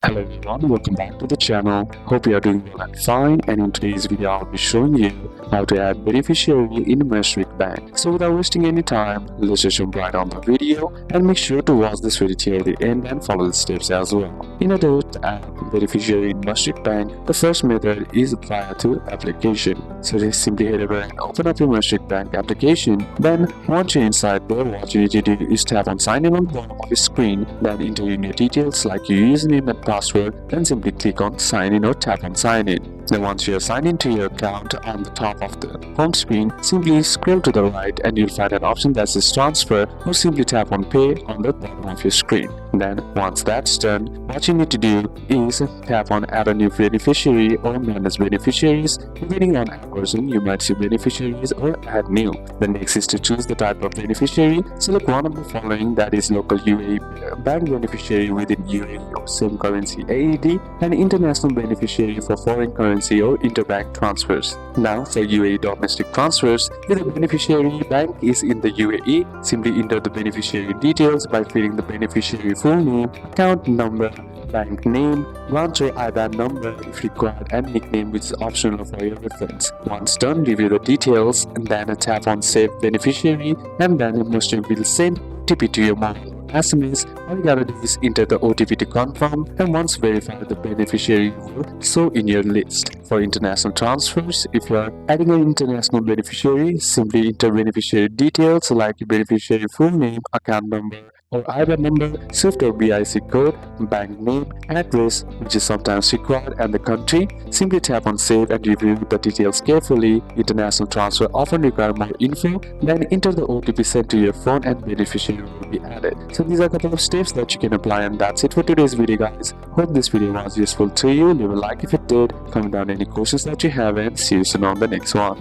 Hello everyone, welcome back to the channel. Hope you are doing well and fine, and in today's video I'll be showing you how to add beneficiary in Mashreq bank. So without wasting any time, let's just jump right on the video and make sure to watch this video till the end and follow the steps as well. In order to add beneficiary in Mashreq bank, the first method is via to application. So just simply head over and open up your Mashreq bank application. Then once you're inside there, what you need to do is tap on sign in on the bottom of your screen, then enter in your details like your username and password, then simply click on sign in or tap on sign in. Then once you have signed into your account, on the top of the home screen, simply scroll to the right and you'll find an option that says transfer, or simply tap on pay on the bottom of your screen. Then once that's done, what you need to do is tap on add a new beneficiary or manage beneficiaries. Depending on app version, you might see beneficiaries or add new. The next is to choose the type of beneficiary. Select one of the following, that is local UAE bank beneficiary within UAE or same currency AED, and international beneficiary for foreign currency or interbank transfers. Now for UAE domestic transfers, if the beneficiary bank is in the UAE, simply enter the beneficiary details by filling the beneficiary full name, account number, bank name, branch or IBAN number if required, and nickname, which is optional for your reference. Once done, review the details and then tap on save beneficiary, and then Mashreq will send OTP to your mobile SMS. All you gotta do is enter the OTP to confirm, and once verified, the beneficiary will show in your list. For international transfers, if you are adding an international beneficiary, simply enter beneficiary details like your beneficiary full name, account number or IBAN number, SWIFT or BIC code, bank name, address, which is sometimes required, and the country. Simply tap on save and review the details carefully. International transfer often require more info. Then enter the OTP sent to your phone and beneficiary will be added. So these are a couple of steps that you can apply, and that's it for today's video, guys. Hope this video was useful to you. Leave a like if it did, comment down any questions that you have, and see you soon on the next one.